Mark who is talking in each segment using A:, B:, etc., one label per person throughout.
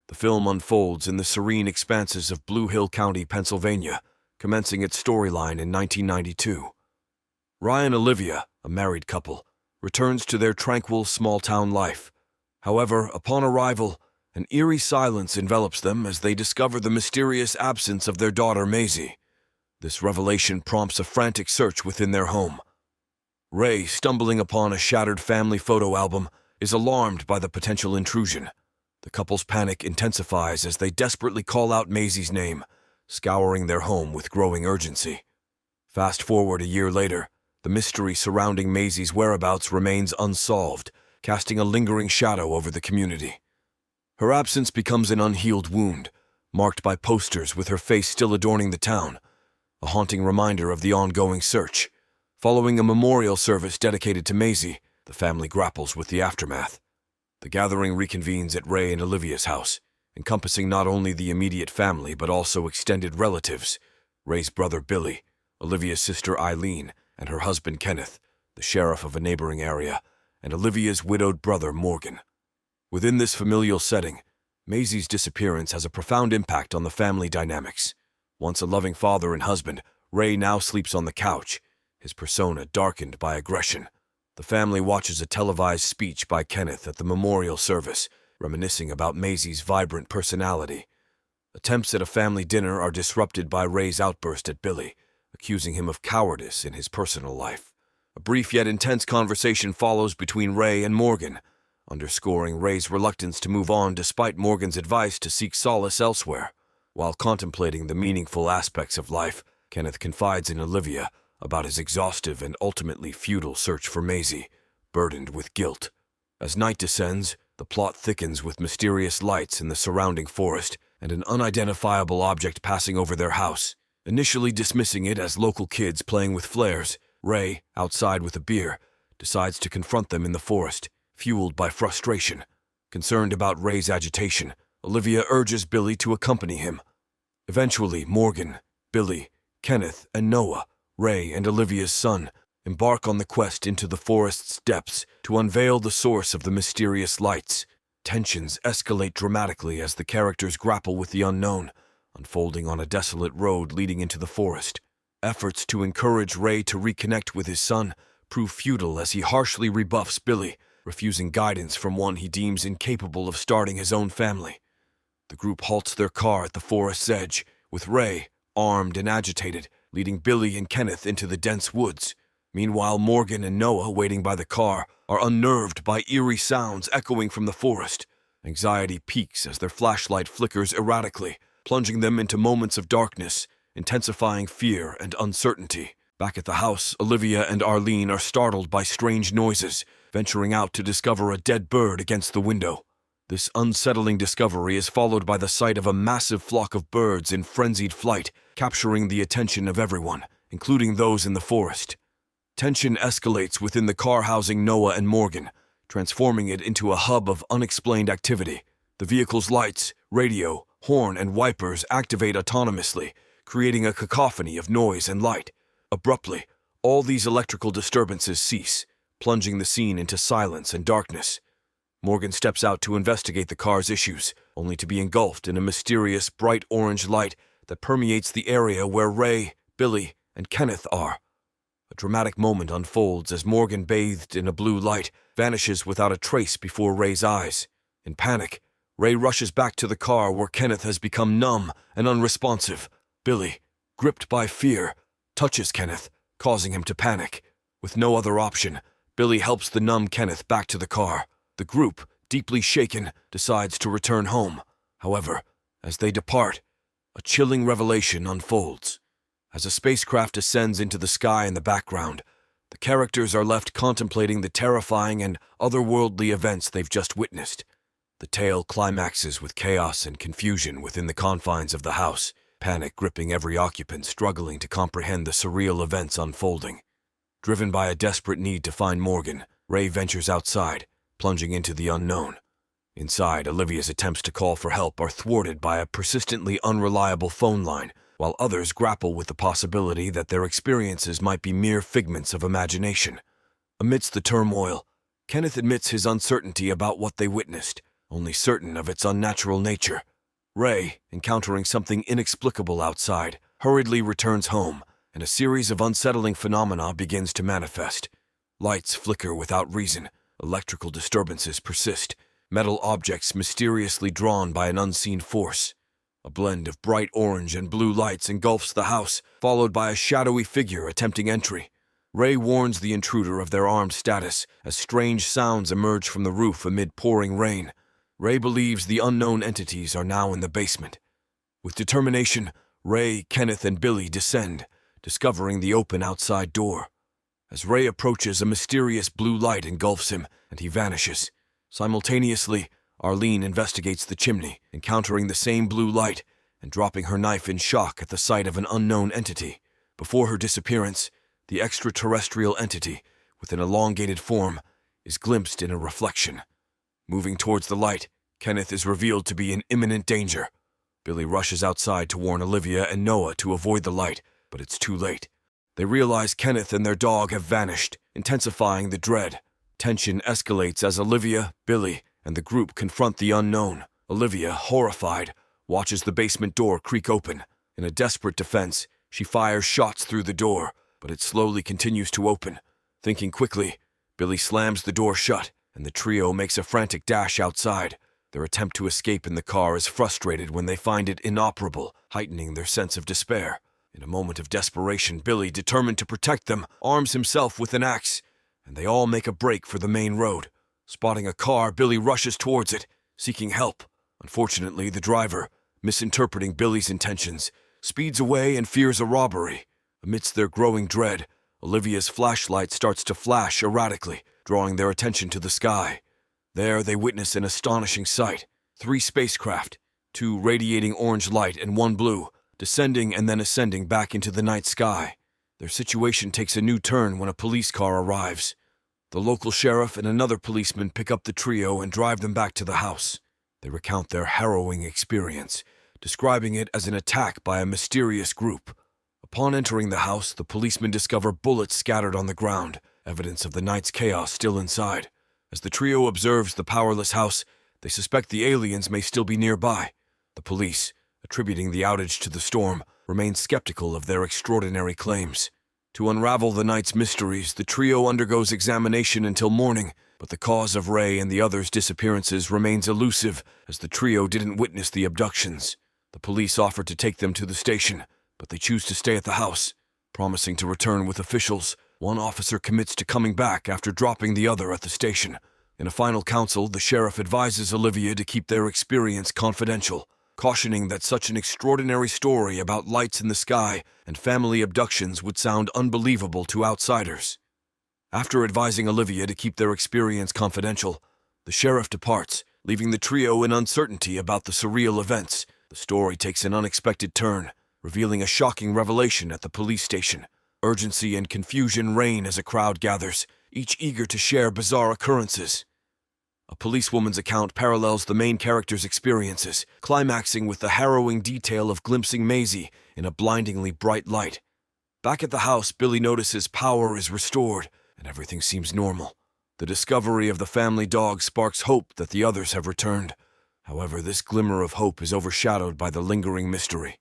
A: The film unfolds in the serene expanses of Blue Hill County, Pennsylvania, commencing its storyline in 1992. Ray and Olivia, a married couple, returns to their tranquil small-town life. However, upon arrival, an eerie silence envelops them as they discover the mysterious absence of their daughter Maisy. This revelation prompts a frantic search within their home. Ray, stumbling upon a shattered family photo album, is alarmed by the potential intrusion. The couple's panic intensifies as they desperately call out Maisy's name, scouring their home with growing urgency. Fast forward a year later, the mystery surrounding Maisy's whereabouts remains unsolved, casting a lingering shadow over the community. Her absence becomes an unhealed wound, marked by posters with her face still adorning the town, a haunting reminder of the ongoing search. Following a memorial service dedicated to Maisy, the family grapples with the aftermath. The gathering reconvenes at Ray and Olivia's house, encompassing not only the immediate family but also extended relatives: Ray's brother Billy, Olivia's sister Eileen, and her husband Kenneth, the sheriff of a neighboring area, and Olivia's widowed brother Morgan. Within this familial setting, Maisy's disappearance has a profound impact on the family dynamics. Once a loving father and husband, Ray now sleeps on the couch, his persona darkened by aggression. The family watches a televised speech by Kenneth at the memorial service, reminiscing about Maisy's vibrant personality. Attempts at a family dinner are disrupted by Ray's outburst at Billy, accusing him of cowardice in his personal life. A brief yet intense conversation follows between Ray and Morgan, underscoring Ray's reluctance to move on despite Morgan's advice to seek solace elsewhere. While contemplating the meaningful aspects of life, Kenneth confides in Olivia about his exhaustive and ultimately futile search for Maisy, burdened with guilt. As night descends, the plot thickens with mysterious lights in the surrounding forest and an unidentifiable object passing over their house. Initially dismissing it as local kids playing with flares, Ray, outside with a beer, decides to confront them in the forest, fueled by frustration. Concerned about Ray's agitation, Olivia urges Billy to accompany him. Eventually, Morgan, Billy, Kenneth, and Noah, Ray and Olivia's son, embark on the quest into the forest's depths to unveil the source of the mysterious lights. Tensions escalate dramatically as the characters grapple with the unknown, unfolding on a desolate road leading into the forest. Efforts to encourage Ray to reconnect with his son prove futile as he harshly rebuffs Billy, refusing guidance from one he deems incapable of starting his own family. The group halts their car at the forest's edge, with Ray, armed and agitated, leading Billy and Kenneth into the dense woods. Meanwhile, Morgan and Noah, waiting by the car, are unnerved by eerie sounds echoing from the forest. Anxiety peaks as their flashlight flickers erratically, plunging them into moments of darkness, intensifying fear and uncertainty. Back at the house, Olivia and Eileen are startled by strange noises, venturing out to discover a dead bird against the window. This unsettling discovery is followed by the sight of a massive flock of birds in frenzied flight, capturing the attention of everyone, including those in the forest. Tension escalates within the car housing Noah and Morgan, transforming it into a hub of unexplained activity. The vehicle's lights, radio, horn, and wipers activate autonomously, creating a cacophony of noise and light. Abruptly, all these electrical disturbances cease, plunging the scene into silence and darkness. Morgan steps out to investigate the car's issues, only to be engulfed in a mysterious bright orange light that permeates the area where Ray, Billy, and Kenneth are. A dramatic moment unfolds as Morgan, bathed in a blue light, vanishes without a trace before Ray's eyes. In panic, Ray rushes back to the car where Kenneth has become numb and unresponsive. Billy, gripped by fear, touches Kenneth, causing him to panic. With no other option, Billy helps the numb Kenneth back to the car. The group, deeply shaken, decides to return home. However, as they depart, a chilling revelation unfolds. As a spacecraft ascends into the sky in the background, the characters are left contemplating the terrifying and otherworldly events they've just witnessed. The tale climaxes with chaos and confusion within the confines of the house, panic gripping every occupant struggling to comprehend the surreal events unfolding. Driven by a desperate need to find Morgan, Ray ventures outside, plunging into the unknown. Inside, Olivia's attempts to call for help are thwarted by a persistently unreliable phone line, while others grapple with the possibility that their experiences might be mere figments of imagination. Amidst the turmoil, Kenneth admits his uncertainty about what they witnessed, only certain of its unnatural nature. Ray, encountering something inexplicable outside, hurriedly returns home, and a series of unsettling phenomena begins to manifest. Lights flicker without reason, electrical disturbances persist, metal objects mysteriously drawn by an unseen force. A blend of bright orange and blue lights engulfs the house, followed by a shadowy figure attempting entry. Ray warns the intruder of their armed status as strange sounds emerge from the roof amid pouring rain. Ray believes the unknown entities are now in the basement. With determination, Ray, Kenneth, and Billy descend, discovering the open outside door. As Ray approaches, a mysterious blue light engulfs him, and he vanishes. Simultaneously, Eileen investigates the chimney, encountering the same blue light and dropping her knife in shock at the sight of an unknown entity. Before her disappearance, the extraterrestrial entity, with an elongated form, is glimpsed in a reflection. Moving towards the light, Kenneth is revealed to be in imminent danger. Billy rushes outside to warn Olivia and Noah to avoid the light, but it's too late. They realize Kenneth and their dog have vanished, intensifying the dread. Tension escalates as Olivia, Billy, and the group confront the unknown. Olivia, horrified, watches the basement door creak open. In a desperate defense, she fires shots through the door, but it slowly continues to open. Thinking quickly, Billy slams the door shut, and the trio makes a frantic dash outside. Their attempt to escape in the car is frustrated when they find it inoperable, heightening their sense of despair. In a moment of desperation, Billy, determined to protect them, arms himself with an axe, and they all make a break for the main road. Spotting a car, Billy rushes towards it, seeking help. Unfortunately, the driver, misinterpreting Billy's intentions, speeds away and fears a robbery. Amidst their growing dread, Olivia's flashlight starts to flash erratically, drawing their attention to the sky. There they witness an astonishing sight. 3 spacecraft, 2 radiating orange light and 1 blue, descending and then ascending back into the night sky. Their situation takes a new turn when a police car arrives. The local sheriff and another policeman pick up the trio and drive them back to the house. They recount their harrowing experience, describing it as an attack by a mysterious group. Upon entering the house, the policemen discover bullets scattered on the ground, evidence of the night's chaos still inside. As the trio observes the powerless house, they suspect the aliens may still be nearby. The police, attributing the outage to the storm, remain skeptical of their extraordinary claims. To unravel the night's mysteries, the trio undergoes examination until morning, but the cause of Ray and the others' disappearances remains elusive, as the trio didn't witness the abductions. The police offer to take them to the station, but they choose to stay at the house. Promising to return with officials, one officer commits to coming back after dropping the other at the station. In a final counsel, the sheriff advises Olivia to keep their experience confidential, cautioning that such an extraordinary story about lights in the sky and family abductions would sound unbelievable to outsiders. After advising Olivia to keep their experience confidential, the sheriff departs, leaving the trio in uncertainty about the surreal events. The story takes an unexpected turn, revealing a shocking revelation at the police station. Urgency and confusion reign as a crowd gathers, each eager to share bizarre occurrences. A policewoman's account parallels the main character's experiences, climaxing with the harrowing detail of glimpsing Maisy in a blindingly bright light. Back at the house, Billy notices power is restored, and everything seems normal. The discovery of the family dog sparks hope that the others have returned. However, this glimmer of hope is overshadowed by the lingering mystery.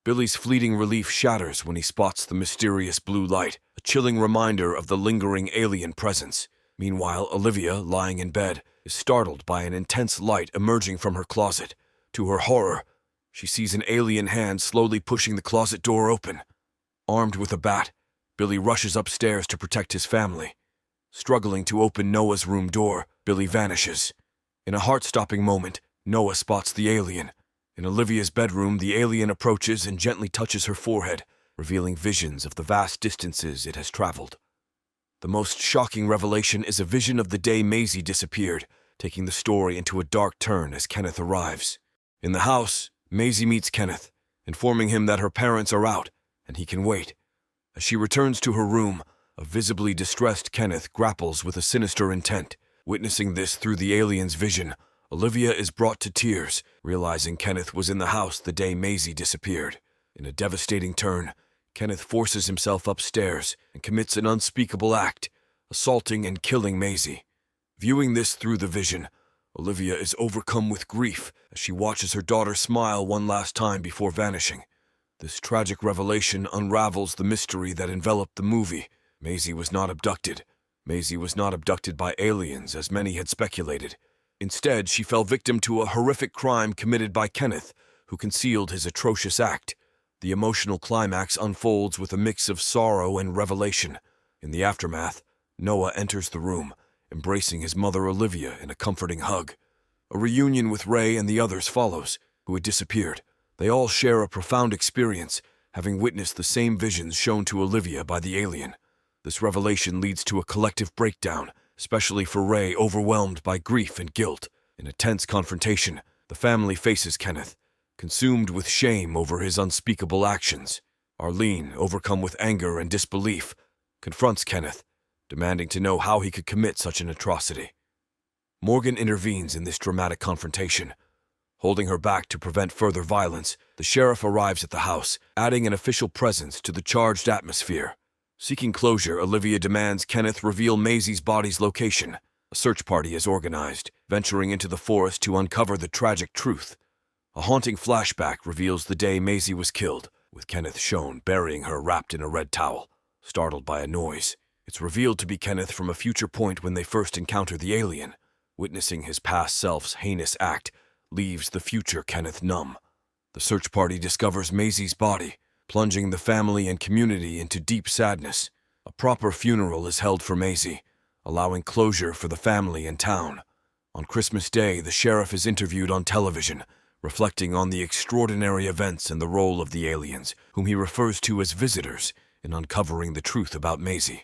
A: Billy's fleeting relief shatters when he spots the mysterious blue light, a chilling reminder of the lingering alien presence. Meanwhile, Olivia, lying in bed, is startled by an intense light emerging from her closet. To her horror, she sees an alien hand slowly pushing the closet door open. Armed with a bat, Billy rushes upstairs to protect his family. Struggling to open Noah's room door, Billy vanishes. In a heart-stopping moment, Noah spots the alien. In Olivia's bedroom, the alien approaches and gently touches her forehead, revealing visions of the vast distances it has traveled. The most shocking revelation is a vision of the day Maisy disappeared, taking the story into a dark turn as Kenneth arrives. In the house, Maisy meets Kenneth, informing him that her parents are out, and he can wait. As she returns to her room, a visibly distressed Kenneth grapples with a sinister intent. Witnessing this through the alien's vision, Olivia is brought to tears, realizing Kenneth was in the house the day Maisy disappeared. In a devastating turn, Kenneth forces himself upstairs and commits an unspeakable act, assaulting and killing Maisy. Viewing this through the vision, Olivia is overcome with grief as she watches her daughter smile one last time before vanishing. This tragic revelation unravels the mystery that enveloped the movie. Maisy was not abducted. Maisy was not abducted by aliens, as many had speculated. Instead, she fell victim to a horrific crime committed by Kenneth, who concealed his atrocious act. The emotional climax unfolds with a mix of sorrow and revelation. In the aftermath, Noah enters the room, embracing his mother Olivia in a comforting hug. A reunion with Ray and the others follows, who had disappeared. They all share a profound experience, having witnessed the same visions shown to Olivia by the alien. This revelation leads to a collective breakdown, especially for Ray, overwhelmed by grief and guilt. In a tense confrontation, the family faces Kenneth, consumed with shame over his unspeakable actions. Eileen, overcome with anger and disbelief, confronts Kenneth, demanding to know how he could commit such an atrocity. Morgan intervenes in this dramatic confrontation. Holding her back to prevent further violence, the sheriff arrives at the house, adding an official presence to the charged atmosphere. Seeking closure, Olivia demands Kenneth reveal Maisy's body's location. A search party is organized, venturing into the forest to uncover the tragic truth. A haunting flashback reveals the day Maisy was killed, with Kenneth shown burying her wrapped in a red towel. Startled by a noise, it's revealed to be Kenneth from a future point when they first encounter the alien. Witnessing his past self's heinous act leaves the future Kenneth numb. The search party discovers Maisy's body, plunging the family and community into deep sadness. A proper funeral is held for Maisy, allowing closure for the family and town. On Christmas Day, the sheriff is interviewed on television, reflecting on the extraordinary events and the role of the aliens, whom he refers to as visitors, in uncovering the truth about Maisy.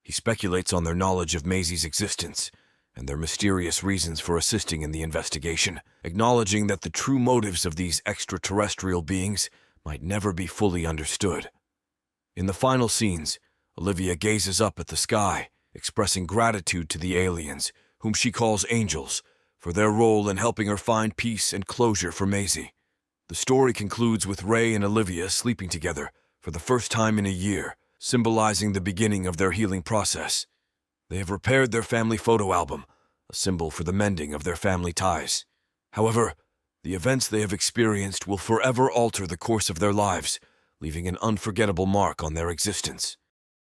A: He speculates on their knowledge of Maisy's existence and their mysterious reasons for assisting in the investigation, acknowledging that the true motives of these extraterrestrial beings might never be fully understood. In the final scenes, Olivia gazes up at the sky, expressing gratitude to the aliens, whom she calls angels, for their role in helping her find peace and closure for Maisy. The story concludes with Ray and Olivia sleeping together for the first time in a year, symbolizing the beginning of their healing process. They have repaired their family photo album, a symbol for the mending of their family ties. However, the events they have experienced will forever alter the course of their lives, leaving an unforgettable mark on their existence.